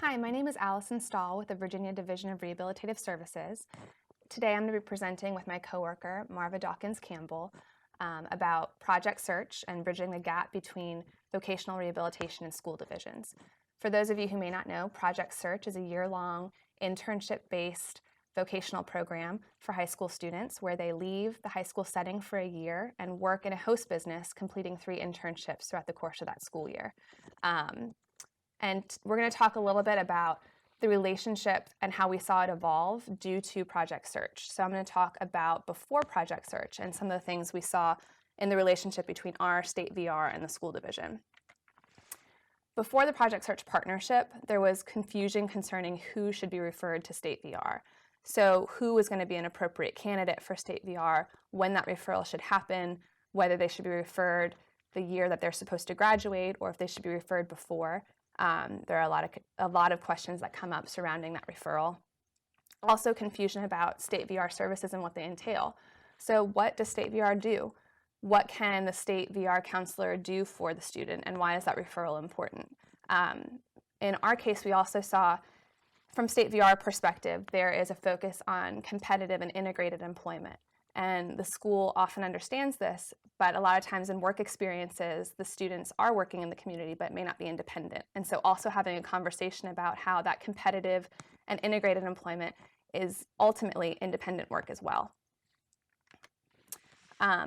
Hi, my name is Allison Stahl with the Virginia Division of Rehabilitative Services. Today I'm going to be presenting with my coworker, Marva Dawkins-Campbell, about project search and bridging the gap between vocational rehabilitation and school divisions. For those of you who may not know, Project Search is a year-long internship-based vocational program for high school students where they leave the high school setting for a year and work in a host business, completing 3 internships throughout the course of that school year. And we're going to talk a little bit about the relationship and how we saw it evolve due to Project Search. So I'm going to talk about before Project Search and some of the things we saw in the relationship between our state VR and the school division. Before the Project Search partnership, there was confusion concerning who should be referred to state VR. So who was going to be an appropriate candidate for state VR, when that referral should happen, whether they should be referred the year that they're supposed to graduate or if they should be referred before. There are a lot of questions that come up surrounding that referral. Also confusion about state VR services and what they entail. So what does state VR do? What can the state VR counselor do for the student, and why is that referral important? In our case, we also saw, from state VR perspective, there is a focus on competitive and integrated employment. And the school often understands this, but a lot of times in work experiences, the students are working in the community but may not be independent. And so also having a conversation about how that competitive and integrated employment is ultimately independent work as well.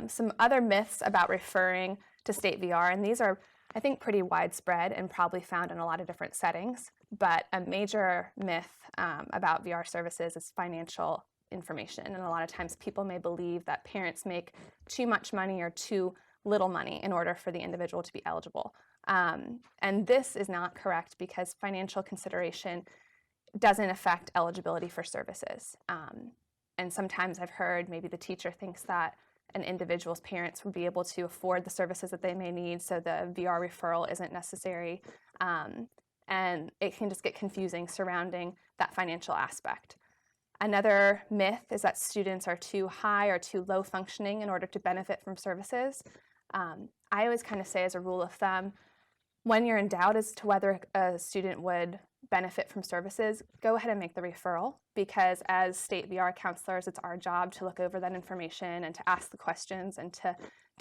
Some other myths about referring to state VR, and these are, I think, pretty widespread and probably found in a lot of different settings, but a major myth about VR services is financial information. And a lot of times people may believe that parents make too much money or too little money in order for the individual to be eligible. And this is not correct, because financial consideration doesn't affect eligibility for services. And sometimes I've heard maybe the teacher thinks that an individual's parents would be able to afford the services that they may need, so the VR referral isn't necessary. And it can just get confusing surrounding that financial aspect. Another myth is that students are too high or too low functioning in order to benefit from services. I always kind of say, as a rule of thumb, when you're in doubt as to whether a student would benefit from services, go ahead and make the referral, because as state VR counselors, it's our job to look over that information and to ask the questions and to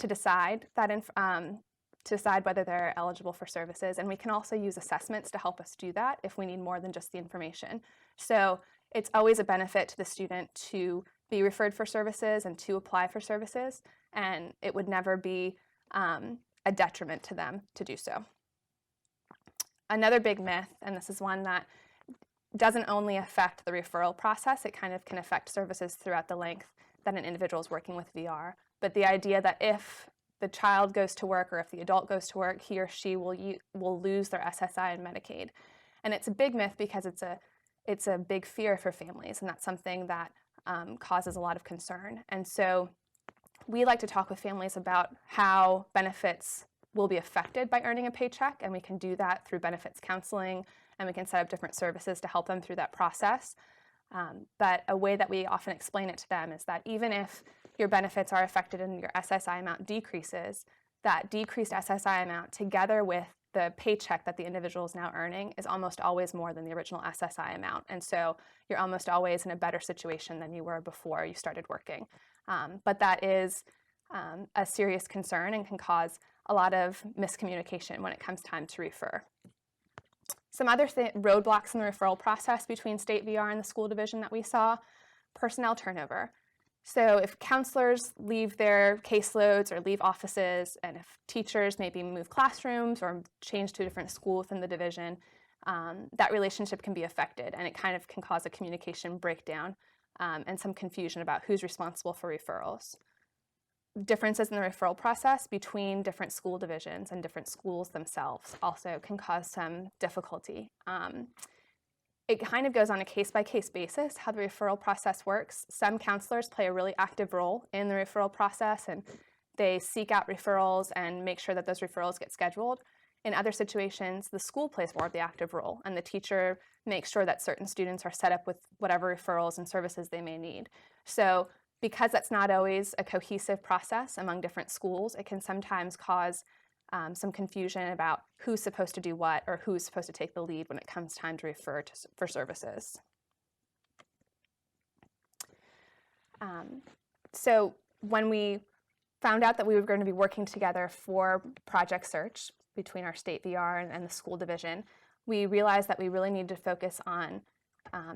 decide that to decide whether they're eligible for services. And we can also use assessments to help us do that if we need more than just the information. So it's always a benefit to the student to be referred for services and to apply for services, and it would never be a detriment to them to do so. Another big myth, and this is one that doesn't only affect the referral process, it kind of can affect services throughout the length that an individual is working with VR, but the idea that if the child goes to work or if the adult goes to work, he or she will lose their SSI and Medicaid. And it's a big myth because it's a big fear for families, and that's something that causes a lot of concern. And so we like to talk with families about how benefits will be affected by earning a paycheck, and we can do that through benefits counseling, and we can set up different services to help them through that process. But a way that we often explain it to them is that even if your benefits are affected and your SSI amount decreases, that decreased SSI amount together with the paycheck that the individual is now earning is almost always more than the original SSI amount. And so you're almost always in a better situation than you were before you started working. But that is a serious concern and can cause a lot of miscommunication when it comes time to refer. Some other roadblocks in the referral process between state VR and the school division that we saw: personnel turnover. So if counselors leave their caseloads or leave offices, and if teachers maybe move classrooms or change to a different school within the division, that relationship can be affected, and it kind of can cause a communication breakdown and some confusion about who's responsible for referrals. Differences in the referral process between different school divisions and different schools themselves also can cause some difficulty. It kind of goes on a case-by-case basis how the referral process works. Some counselors play a really active role in the referral process, and they seek out referrals and make sure that those referrals get scheduled. In other situations, the school plays more of the active role, and the teacher makes sure that certain students are set up with whatever referrals and services they may need. So because that's not always a cohesive process among different schools, it can sometimes cause some confusion about who's supposed to do what or who's supposed to take the lead when it comes time to refer for services. So when we found out that we were going to be working together for Project Search between our state VR and the school division, we realized that we really needed to focus on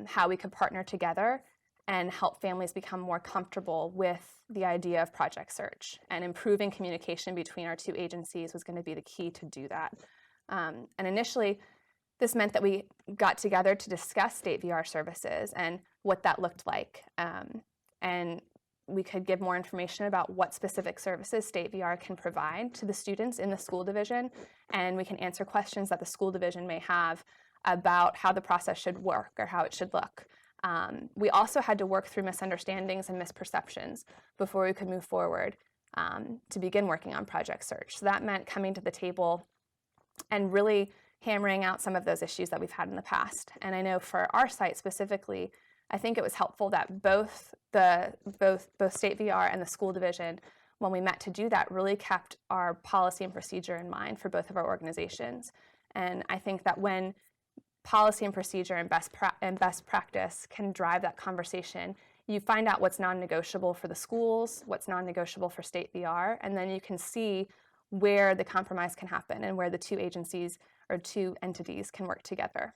how we could partner together and help families become more comfortable with the idea of Project Search. And improving communication between our two agencies was going to be the key to do that. And initially, this meant that we got together to discuss state VR services and what that looked like. And we could give more information about what specific services state VR can provide to the students in the school division, and we can answer questions that the school division may have about how the process should work or how it should look. We also had to work through misunderstandings and misperceptions before we could move forward to begin working on Project Search. So that meant coming to the table and really hammering out some of those issues that we've had in the past. And I know for our site specifically, I think it was helpful that both State VR and the school division, when we met to do that, really kept our policy and procedure in mind for both of our organizations. And I think that when policy and procedure and best practice can drive that conversation, you find out what's non-negotiable for the schools, what's non-negotiable for State VR, and then you can see where the compromise can happen and where the two agencies or two entities can work together.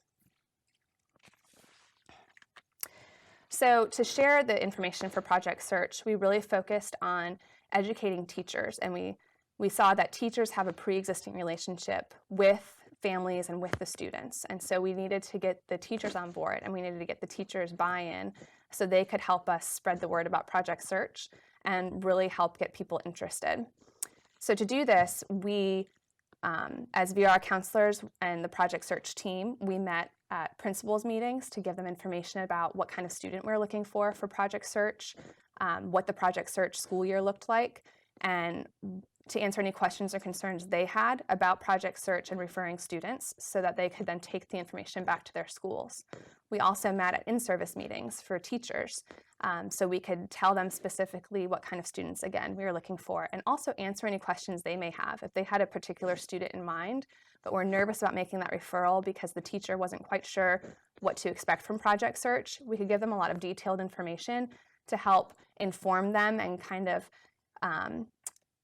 So to share the information for Project Search, we really focused on educating teachers, and we saw that teachers have a pre-existing relationship with families and with the students. And so we needed to get the teachers on board, and we needed to get the teachers buy-in so they could help us spread the word about Project Search and really help get people interested. So to do this, we, as VR counselors and the Project Search team, we met at principals meetings to give them information about what kind of student we're looking for Project Search, what the Project Search school year looked like, and to answer any questions or concerns they had about Project Search and referring students so that they could then take the information back to their schools. We also met at in-service meetings for teachers so we could tell them specifically what kind of students, again, we were looking for, and also answer any questions they may have. If they had a particular student in mind, but were nervous about making that referral because the teacher wasn't quite sure what to expect from Project Search, we could give them a lot of detailed information to help inform them and kind of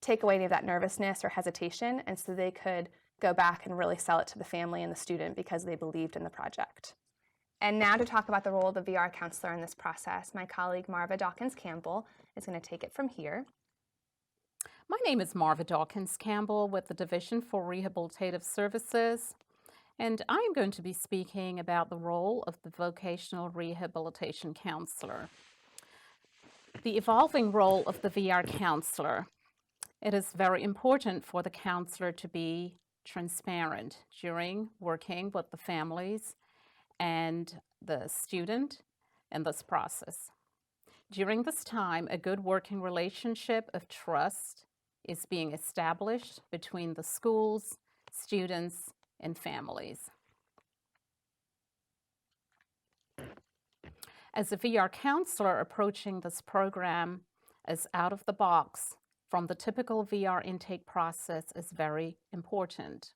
take away any of that nervousness or hesitation, and so they could go back and really sell it to the family and the student because they believed in the project. And now to talk about the role of the VR counselor in this process, my colleague Marva Dawkins-Campbell is going to take it from here. My name is Marva Dawkins-Campbell with the Division for Rehabilitative Services, and I am going to be speaking about the role of the Vocational Rehabilitation Counselor. The evolving role of the VR counselor. It is very important for the counselor to be transparent during working with the families and the student in this process. During this time, a good working relationship of trust is being established between the schools, students, and families. As a VR counselor approaching this program as out of the box from the typical VR intake process is very important.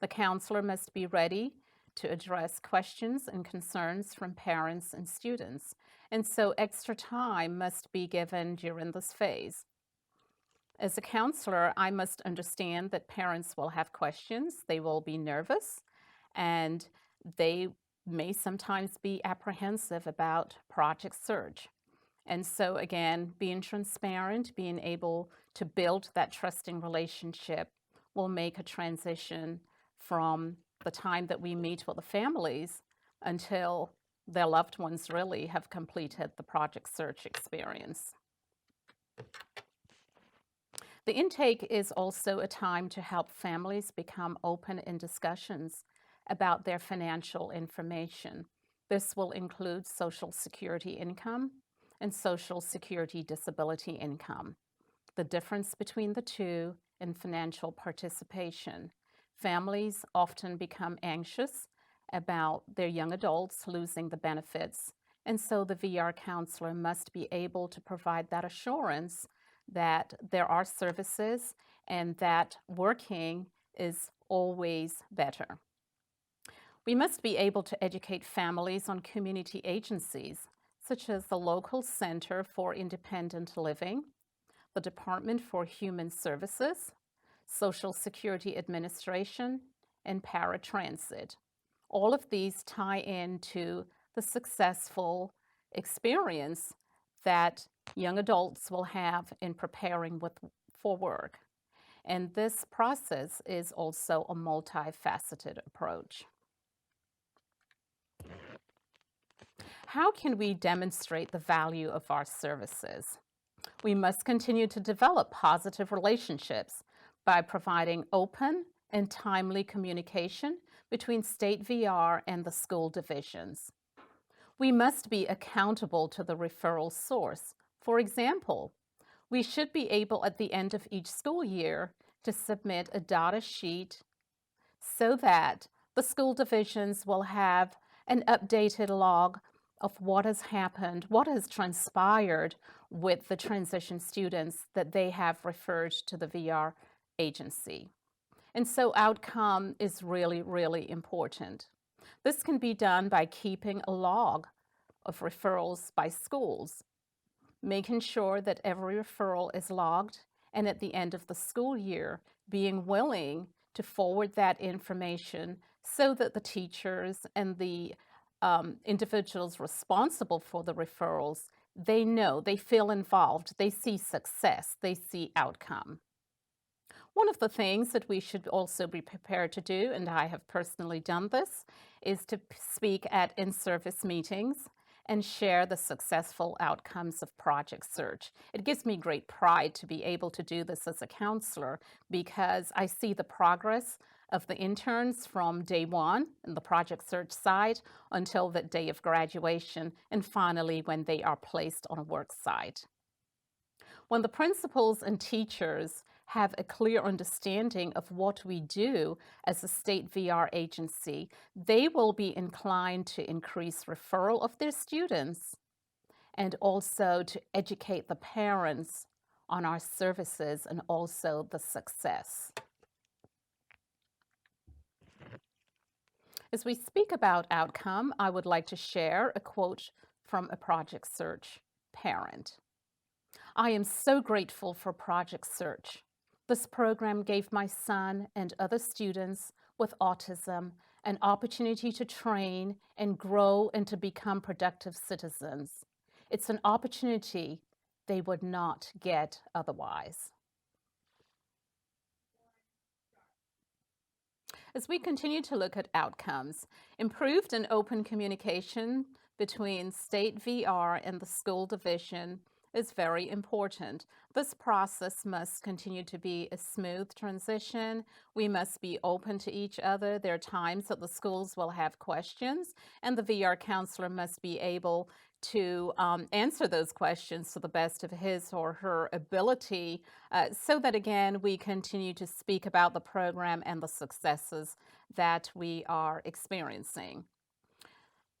The counselor must be ready to address questions and concerns from parents and students, and so extra time must be given during this phase. As a counselor, I must understand that parents will have questions, they will be nervous, and they may sometimes be apprehensive about Project Search. And so again, being transparent, being able to build that trusting relationship will make a transition from the time that we meet with the families until their loved ones really have completed the Project Search experience. The intake is also a time to help families become open in discussions about their financial information. This will include Social Security income and Social Security disability income, the difference between the two, and financial participation. Families often become anxious about their young adults losing the benefits, and so the VR counselor must be able to provide that assurance that there are services and that working is always better. We must be able to educate families on community agencies, such as the local Center for Independent Living, the Department for Human Services, Social Security Administration, and paratransit. All of these tie into the successful experience that young adults will have in preparing for work. And this process is also a multifaceted approach. How can we demonstrate the value of our services? We must continue to develop positive relationships by providing open and timely communication between state VR and the school divisions. We must be accountable to the referral source. For example, we should be able at the end of each school year to submit a data sheet so that the school divisions will have an updated log of what has happened, what has transpired with the transition students that they have referred to the VR agency. And so outcome is really, really important. This can be done by keeping a log of referrals by schools, making sure that every referral is logged, and at the end of the school year, being willing to forward that information so that the teachers and the individuals responsible for the referrals, they know, they feel involved, they see success, they see outcome. One of the things that we should also be prepared to do, and I have personally done this, is to speak at in-service meetings and share the successful outcomes of Project Search. It gives me great pride to be able to do this as a counselor because I see the progress of the interns from day one in the Project Search side until the day of graduation, and finally when they are placed on a work site. When the principals and teachers have a clear understanding of what we do as a state VR agency, they will be inclined to increase referral of their students and also to educate the parents on our services and also the success. As we speak about outcome, I would like to share a quote from a Project Search parent. I am so grateful for Project Search. This program gave my son and other students with autism an opportunity to train and grow and to become productive citizens. It's an opportunity they would not get otherwise. As we continue to look at outcomes, improved and open communication between state VR and the school division is very important. This process must continue to be a smooth transition. We must be open to each other. There are times that the schools will have questions, and the VR counselor must be able to answer those questions to the best of his or her ability so that, again, we continue to speak about the program and the successes that we are experiencing.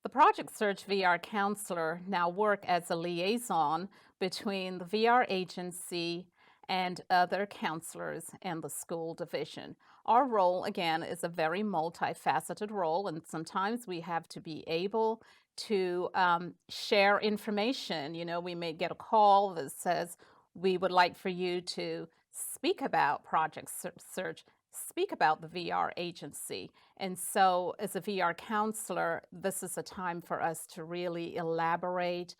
The Project Search VR counselor now work as a liaison between the VR agency and other counselors and the school division. Our role, again, is a very multifaceted role, and sometimes we have to be able to share information. You know, we may get a call that says, we would like for you to speak about Project Search, speak about the VR agency. And so as a VR counselor, this is a time for us to really elaborate,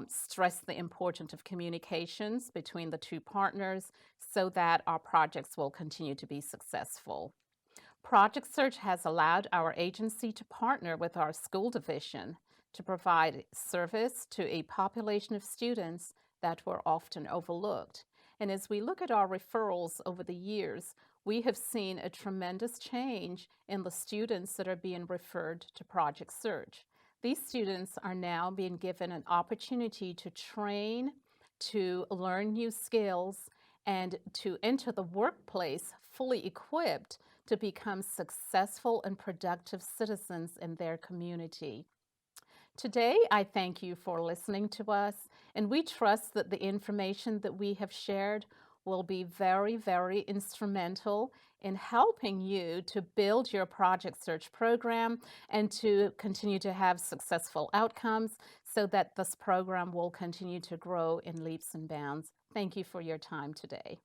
stress the importance of communications between the two partners so that our projects will continue to be successful. Project Search has allowed our agency to partner with our school division to provide service to a population of students that were often overlooked. And as we look at our referrals over the years, we have seen a tremendous change in the students that are being referred to Project Search. These students are now being given an opportunity to train, to learn new skills, and to enter the workplace fully equipped to become successful and productive citizens in their community. Today, I thank you for listening to us, and we trust that the information that we have shared will be very, very instrumental in helping you to build your project search program and to continue to have successful outcomes so that this program will continue to grow in leaps and bounds. Thank you for your time today.